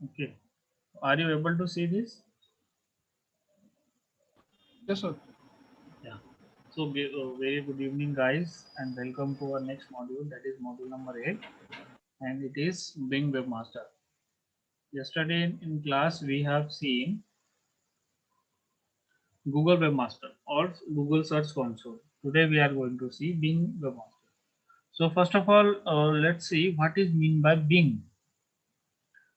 Okay. Are you able to see this? Yes, sir. Yeah. So, very good evening, guys, and welcome to our next module. That is module number 8, and it is Bing Webmaster. Yesterday in class, we have seen Google Webmaster or Google Search Console. Today, we are going to see Bing Webmaster. So, first of all, let's see what is mean by Bing.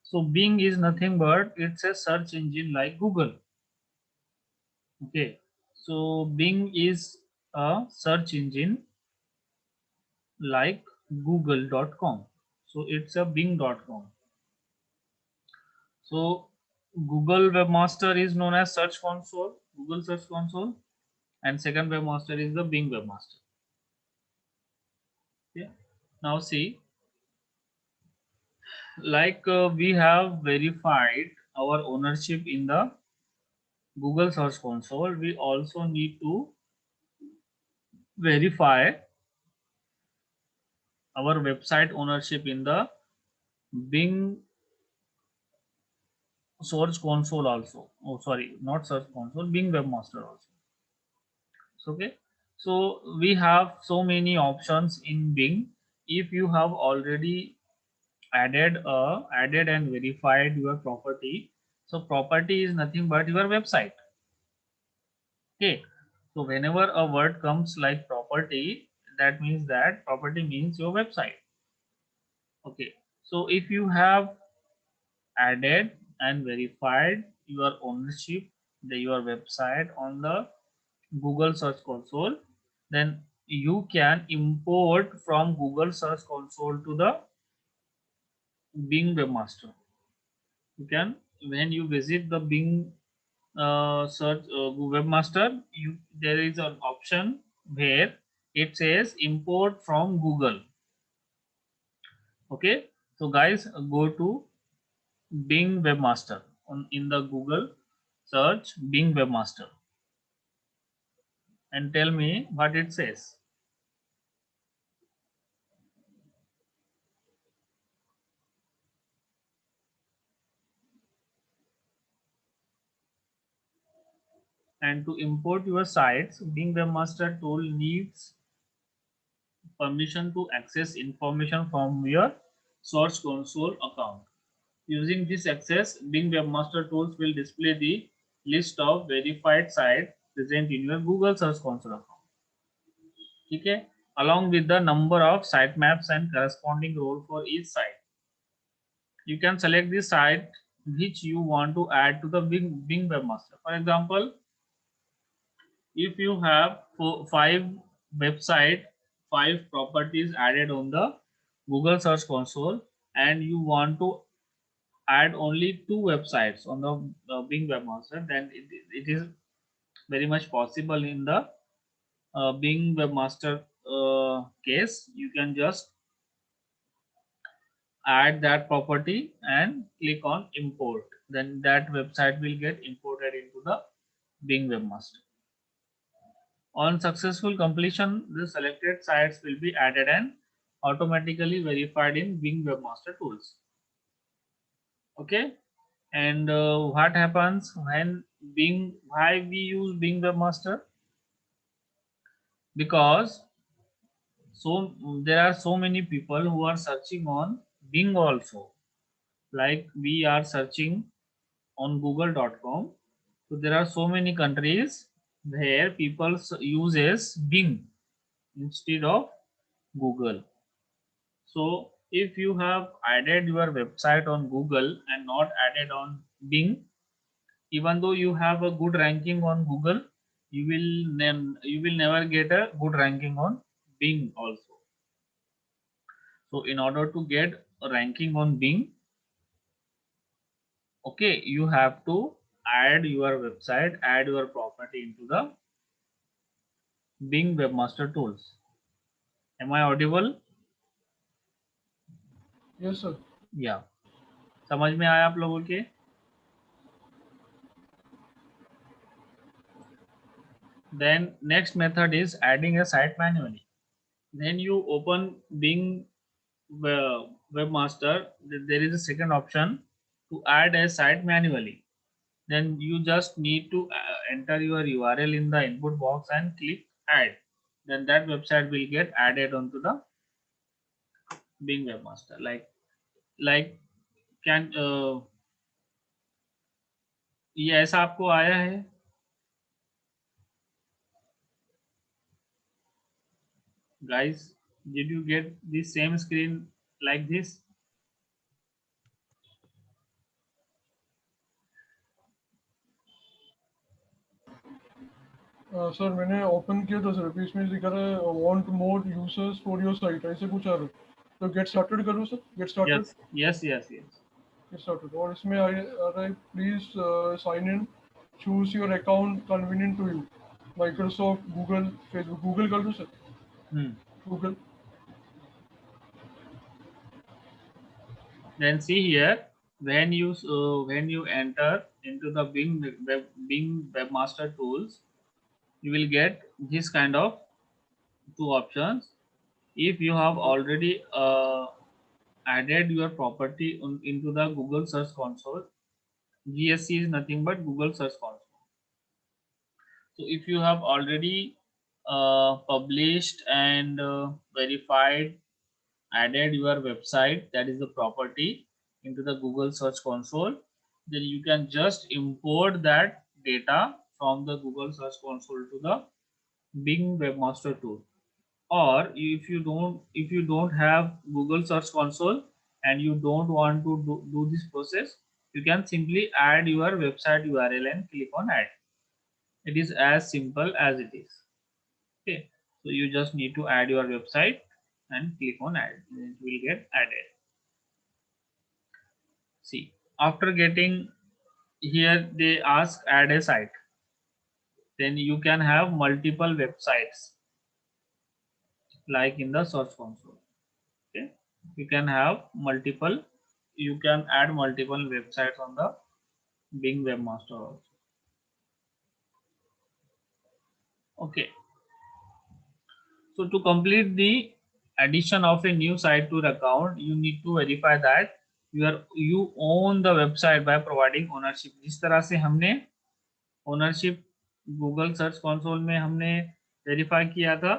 So, Bing is nothing but it's a search engine like Google. Okay. So, Bing is a search engine like google.com. So it's a bing.com. So Google Webmaster is known as Search Console, Google Search Console, and second webmaster is the Bing Webmaster. Yeah. Now see, we have verified our ownership in the Google Search Console, we also need to verify our website ownership in the Bing Search Console also. Oh, sorry, not Search Console, Bing Webmaster also. Okay, so we have so many options in Bing. If you have already added and verified your property, so property is nothing but your website. Okay, so whenever a word comes like property, that means that property means your website. Okay, so if you have added and verified your ownership, your website on the Google Search Console, then you can import from Google Search Console to the Bing Webmaster. You can, when you visit the Bing search Webmaster, there is an option where it says import from Google. Okay, so guys, go to Bing Webmaster in the Google search Bing Webmaster and tell me what it says. And to import your sites, Bing Webmaster tool needs permission to access information from your Source Console account. Using this access, Bing Webmaster tools will display the list of verified sites present in your Google Search Console account. Okay? Along with the number of sitemaps and corresponding role for each site. You can select the site which you want to add to the Bing Webmaster. For example, if you have five website, five properties added on the Google Search Console, and you want to add only two websites on the Bing Webmaster, then it is very much possible in the Bing Webmaster case. You can just add that property and click on import, then that website will get imported into the Bing Webmaster. On successful completion, the selected sites will be added and automatically verified in Bing Webmaster Tools. Okay, and what happens when Bing? Why we use Bing Webmaster? Because so there are so many people who are searching on Bing also. Like we are searching on Google.com. So there are so many countries where people uses Bing instead of Google. So if you have added your website on Google and not added on Bing, even though you have a good ranking on Google, you will never get a good ranking on Bing also. So in order to get a ranking on Bing, okay, you have to add your website, add your property into the Bing Webmaster Tools. Am I audible? Yes, sir. या समझ में आया आप लोगों के? Then next method is adding a site manually. Then you open Bing Webmaster. There is a second option to add a site manually, then you just need to enter your URL in the input box and click add. Then that website will get added onto the Bing Webmaster. Like can ये ऐसा आपको आया है? Guys, did you get the same screen like this? Sir मैंने open किया था sir, अभी इसमें लिखा है want more users for your site, ऐसे कुछ आ रहा है। तो गेट स्टार्टेड करूँ sir? Get started, Yes. Get started, और इसमें आ रहा है please sign in, choose your account convenient to you, Microsoft, Google, Facebook. Google कर दूँ sir? Hmm. Google. Then see here, when you enter into the Bing Webmaster tools, you will get this kind of two options. If you have already added your property into the Google Search Console, GSC is nothing but Google Search Console. So if you have already published and verified, added your website, that is the property, into the Google Search Console, then you can just import that data from the Google Search Console to the Bing Webmaster tool. Or if you don't have Google Search Console and you don't want to do this process, you can simply add your website URL and click on add. It is as simple as it is. Okay, so you just need to add your website and click on add. It will get added. See, after getting here, they ask add a site. Then you can have multiple websites like in the search console. Okay, you can have multiple. You can add multiple websites on the Bing Webmaster also. Okay, so to complete the addition of a new site to your account, you need to verify that you own the website by providing ownership. जिस तरह से हमने ownership Google search console में हमने verify किया था,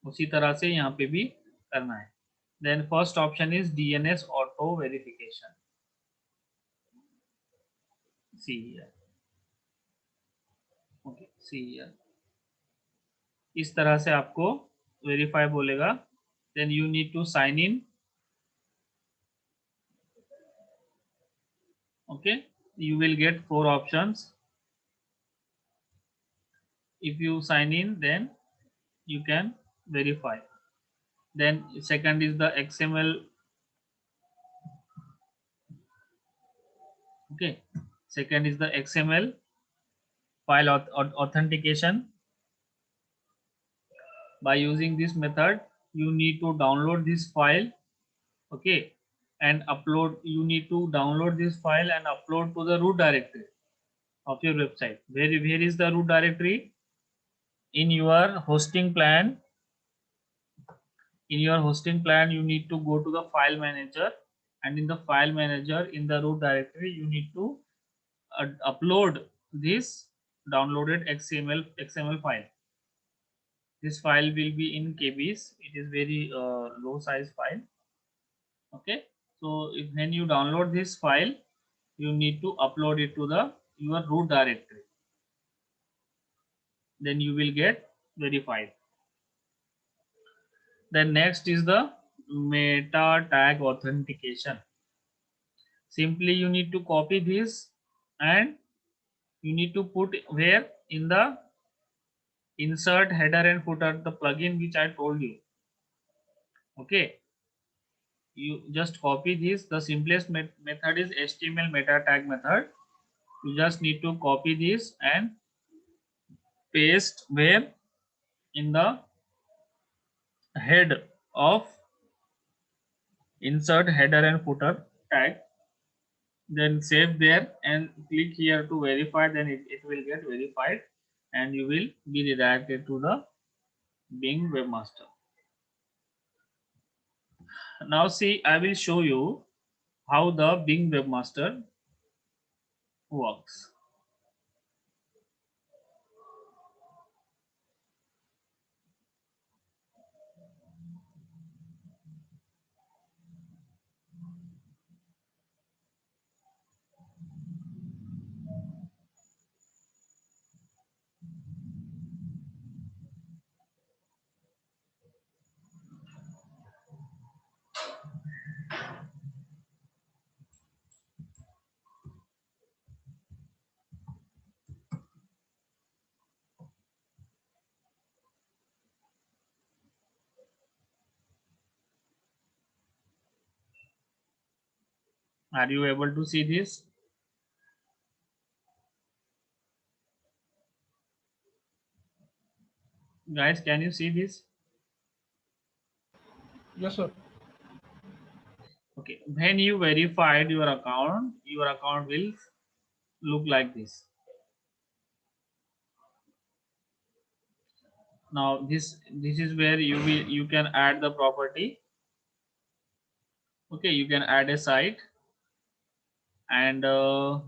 उसी तरह से यहाँ पे भी करना है. Then first option is DNS auto verification. See here. Okay, see here. इस तरह से आपको वेरीफाई बोलेगा. Then you need to sign in. Okay, you will get 4 options. If you sign in, then you can verify. Then second is the XML. Okay, second is the XML file authentication. By using this method, you need to download this file. Okay, and upload. You need to download this file and upload to the root directory of your website. Where is the root directory? In your hosting plan. In your hosting plan, you need to go to the file manager, and in the file manager, in the root directory, you need to upload this downloaded XML file. This file will be in KBs. It is very low size file. Okay, so when you download this file, you need to upload it to the your root directory. Then you will get verified. Then next is the meta tag authentication. Simply you need to copy this and you need to put where in the insert header and footer, the plugin which I told you. Okay, you just copy this. The simplest method is HTML meta tag method. You just need to copy this and paste where in the head of insert header and footer tag. Then save there and click here to verify. Then it will get verified and you will be redirected to the Bing Webmaster. Now see, I will show you how the Bing Webmaster works. Are you able to see this? Guys, can you see this? Yes, sir. Okay, when you verified your account will look like this. Now this is where you can add the property. Okay, you can add a site, and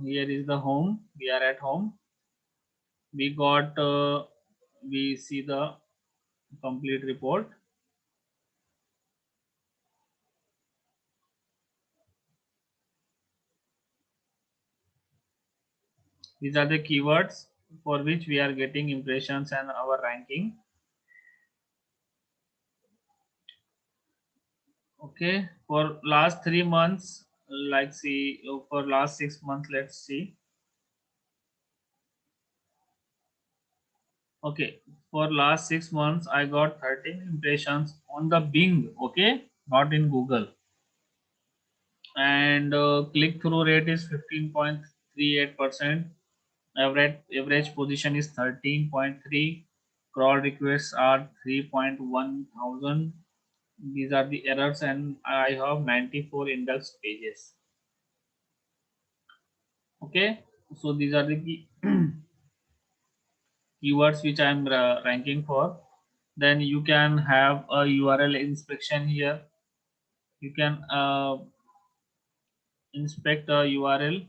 here is the home. We are at home. We got we see the complete report. These are the keywords for which we are getting impressions and our ranking. Okay, for last 3 months, like see for last 6 months, let's see. Okay, for last 6 months, I got 13 impressions on the Bing. Okay, not in Google, and click through rate is 15.38%. Average position is 13.3. Crawl requests are 3.1 thousand. These are the errors, and I have 94 indexed pages. Okay, so these are the keywords which I am ranking for. Then you can have a URL inspection here. You can inspect a URL.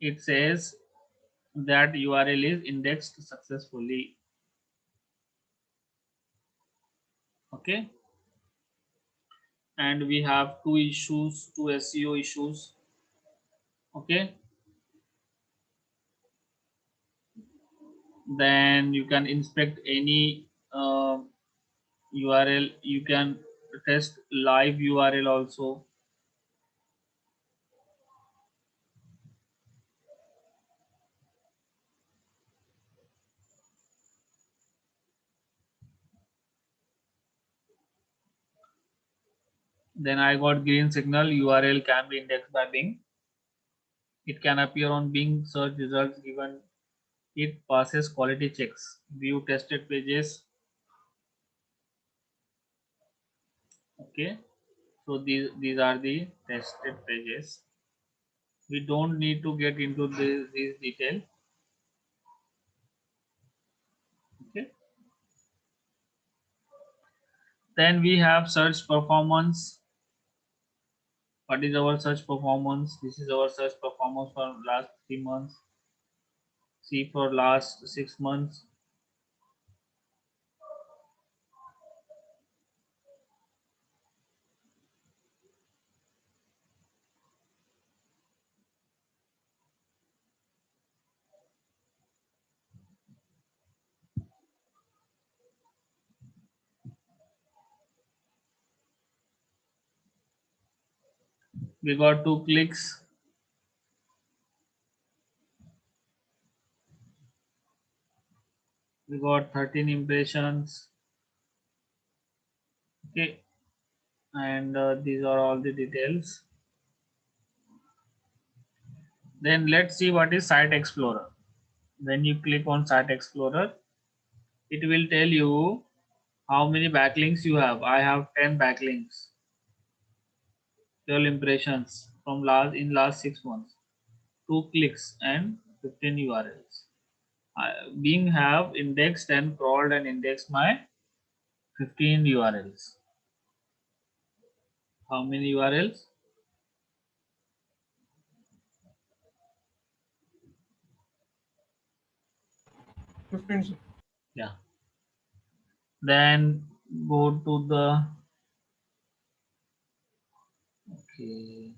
It says that URL is indexed successfully. Okay, and we have two SEO issues. Okay, then you can inspect any URL. You can test live URL also. Then I got green signal. URL can be indexed by Bing. It can appear on Bing search results given it passes quality checks. View tested pages. Okay, so these are the tested pages. We don't need to get into this detail. Okay, then we have search performance. What is our search performance? This is our search performance for last 3 months. See for last 6 months. We got 2 clicks. We got 13 impressions. Okay, and these are all the details. Then let's see what is Site Explorer. When you click on Site Explorer, it will tell you how many backlinks you have. I have 10 backlinks. 12 impressions from last 6 months, 2 clicks and 15 URLs. Bing have indexed and crawled and indexed my 15 URLs. How many URLs? 15, sir. Yeah. Then go to the okay.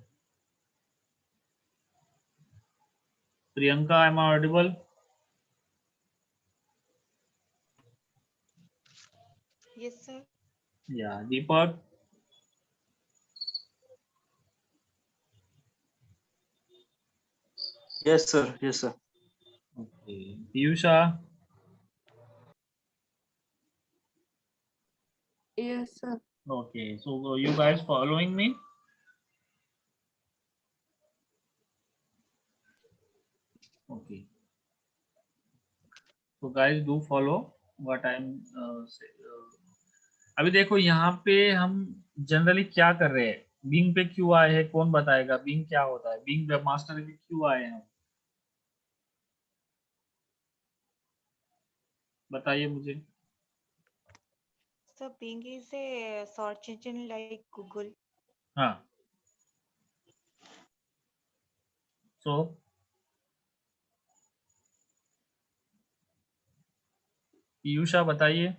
Priyanka, am I audible? Yes, sir. Yeah. Deepak. Yes, sir. Yes, sir. Okay. Piyusha. Yes, sir. Okay. So you guys following me? Okay. So guys do follow what I'm अभी देखो यहाँ पे हम generally क्या कर रहे हैं, Bing पे क्यों आए हैं, कौन बताएगा बिंग क्या होता है, बिंग वेब मास्टर पे क्यों आए हैं, बताइए मुझे। So Bing is a search engine like Google. हाँ, सो पीयूषा बताइए।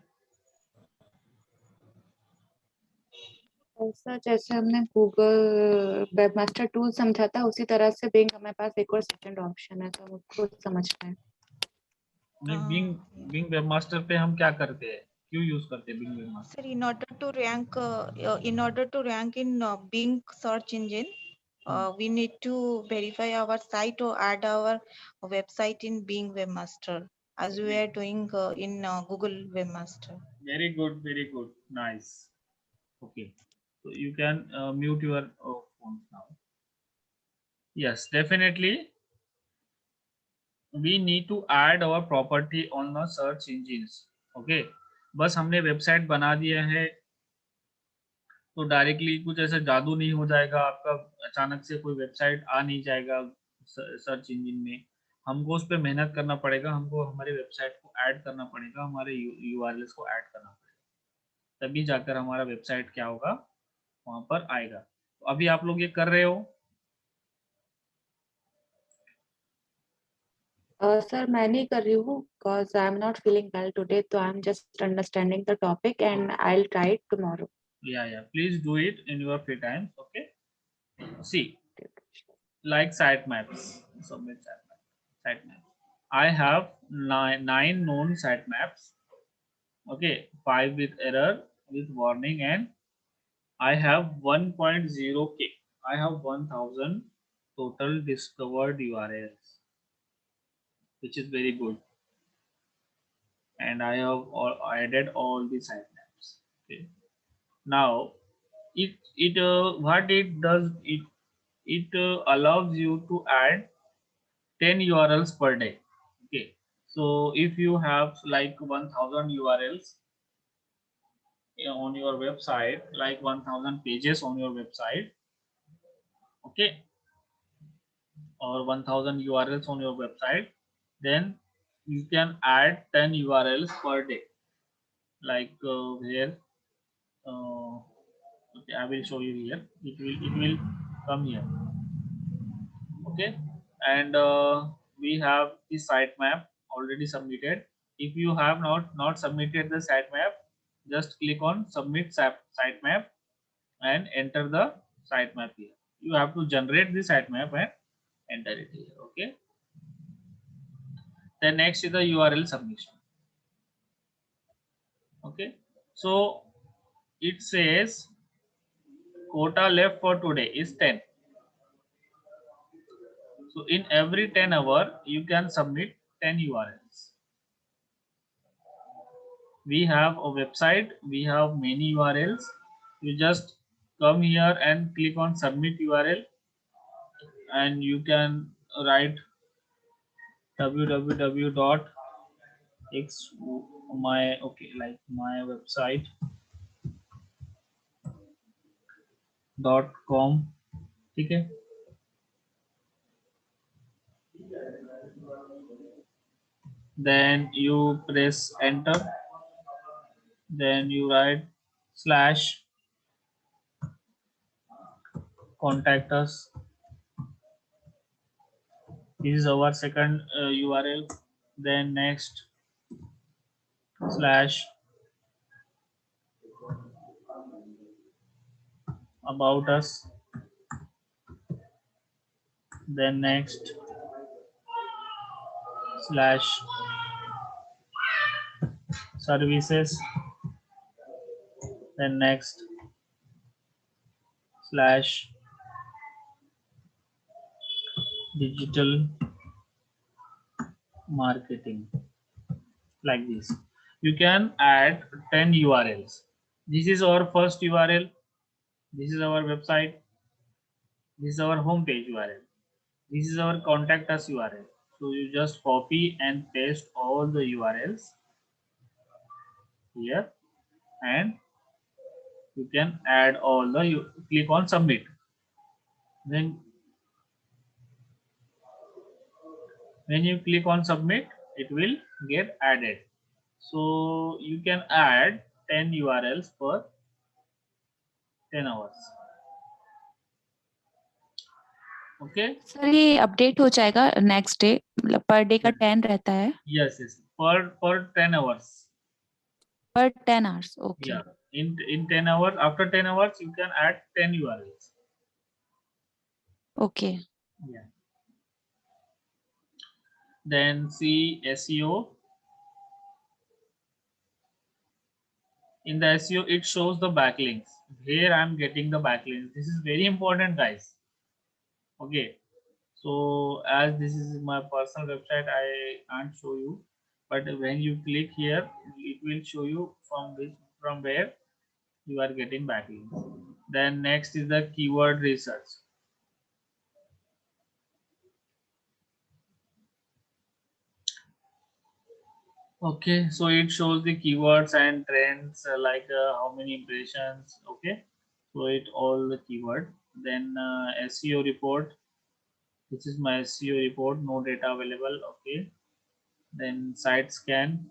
सर जैसे हमने गूगल वेबमास्टर टूल समझा था उसी तरह से बिंग हमारे पास एक और सेकंड ऑप्शन है, तो हम उसको समझना है। नहीं, Bing Yeah. Bing webmaster पे हम क्या करते हैं, क्यों यूज करते हैं Bing webmaster? Sir, in order to rank in Bing search engine, we need to verify our site or add our website in Bing Webmaster, as we are doing in Google Webmaster. Very good, nice. Okay, so you can mute your phone now. Yes, definitely we need to add our property on the search engines. Okay, बस हमने website बना दिया है तो directly कुछ ऐसा जादू नहीं हो जाएगा आपका, अचानक से कोई वेबसाइट आ नहीं जाएगा सर्च इंजन में। हमको उस पर मेहनत करना पड़ेगा, हमको हमारे वेबसाइट को ऐड करना पड़ेगा, हमारे यूआरएल्स को ऐड करना पड़ेगा, तभी जाकर हमारा वेबसाइट क्या होगा, वहां पर आएगा। तो अभी आप लोग ये कर रहे हो? सर मैं नहीं कर रही हूँ because I am not feeling well today, तो I am just understanding the topic and I will try it tomorrow. Yeah, please do it in your free time. Okay, see, like sitemaps, submit sitemaps. I have nine known sitemaps. Okay, 5 with error with warning, and I have 1.0k. I have 1000 total discovered URLs, which is very good. And I have added all the sitemaps. Okay. Now, it what it does, it allows you to add 10 URLs per day. Okay. So if you have like 1000 URLs on your website, like 1000 pages on your website, okay, or 1000 URLs on your website, then you can add 10 URLs per day. Like here, okay, I will show you here. It will come here. Okay, and we have the sitemap already submitted. If you have not submitted the sitemap, just click on submit sitemap and enter the sitemap here. You have to generate the sitemap and enter it here. Okay, then next is the URL submission. Okay, so it says quota left for today is 10. So in every 10 hour you can submit 10 URLs. We have a website, we have many URLs. You just come here and click on submit URL, and you can write www.x my okay like my website .com ठीक है. Then you press enter, then you write slash contact us. This is our second URL. Then next slash about us. Then next slash services. Then next slash digital marketing, like this. You can add 10 URLs. This is our first URL. This is our website. This is our homepage URL. This is our contact us URL. So you just copy and paste all the URLs here, and you can add all the, you click on submit. Then when you click on submit, it will get added. So you can add 10 URLs per 10 hours. Okay. Sir ये update हो जाएगा next day, मतलब per day का 10 रहता है? Yes, yes. Per 10 hours. पर 10 hours. Okay. Yeah. In 10 hours, after 10 hours, you can add 10 URLs. Okay. Yeah. Then see SEO. In the SEO, it shows the backlinks. Here I am getting the backlinks. This is very important, guys. Okay. So as this is my personal website, I can't show you. But when you click here, it will show you from where you are getting backlinks. Then next is the keyword research. Okay, so it shows the keywords and trends, like how many impressions. Okay, so it all the keyword. Then SEO report. This is my SEO report. No data available. Okay. Then site scan.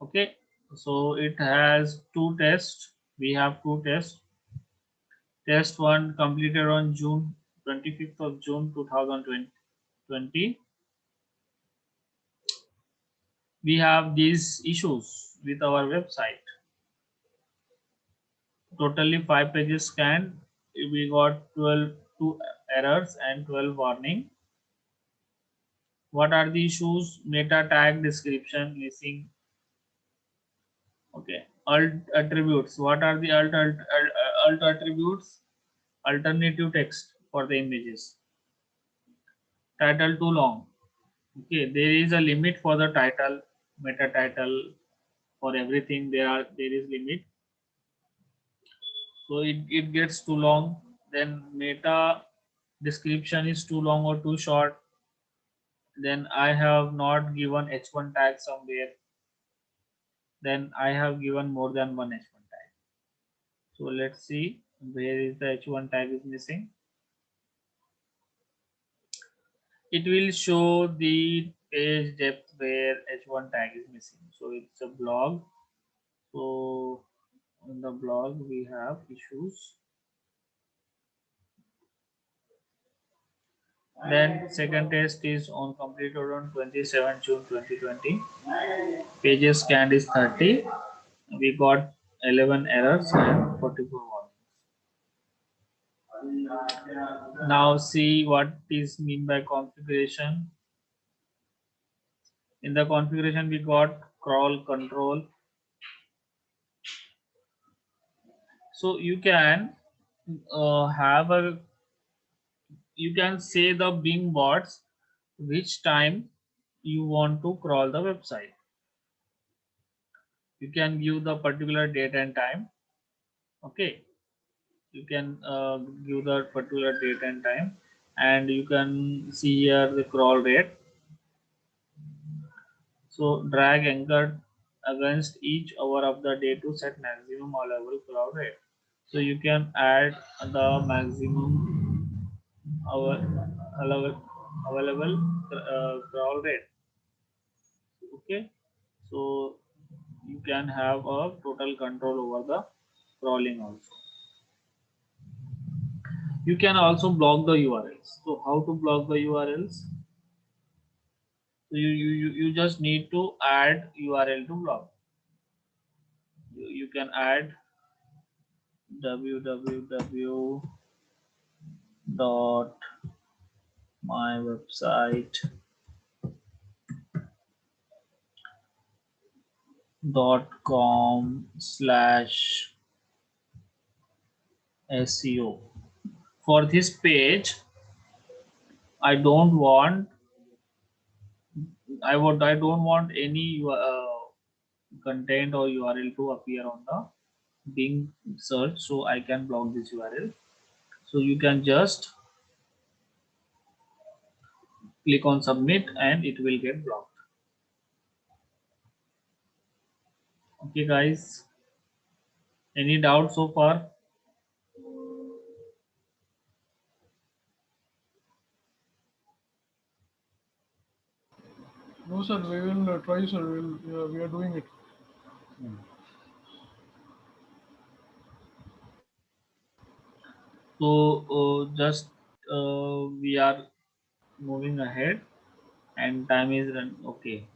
Okay, so it has two tests. We have two tests. Test one completed on June 25th of June 2020. We have these issues with our website. Totally 5 pages scanned. We got 2 errors and 12 warning. What are the issues? Meta tag description missing. Okay, alt attributes. What are the alt attributes? Alternative text for the images. Title too long. Okay, there is a limit for the title, meta title. For everything there is limit. So it gets too long. Then meta description is too long or too short. Then I have not given h1 tag somewhere. Then I have given more than one h1 tag. So let's see where is the h1 tag is missing. It will show the page depth where h1 tag is missing. So it's a blog. So in the blog we have issues. Then second test is on completed on 27 June 2020. Pages scanned is 30. We got 11 errors and 44 warnings. Now see what is mean by configuration. In the configuration we got crawl control. So you can you can say the Bing bots which time you want to crawl the website. You can give the particular date and time. Okay, you can give the particular date and time, and you can see here the crawl rate. So drag anchor against each hour of the day to set maximum allowable crawl rate. So you can add the maximum our available crawl rate. Okay, so you can have a total control over the crawling also. You can also block the URLs. So how to block the URLs? So you just need to add URL to block. You can add www dot my website .com/SEO. For this page, I don't want I don't want any content or URL to appear on the Bing search, so I can block this URL. So you can just click on submit and it will get blocked. Okay guys, any doubt so far? No, sir. We will try, sir. We are doing it. So just we are moving ahead and time is run. Okay,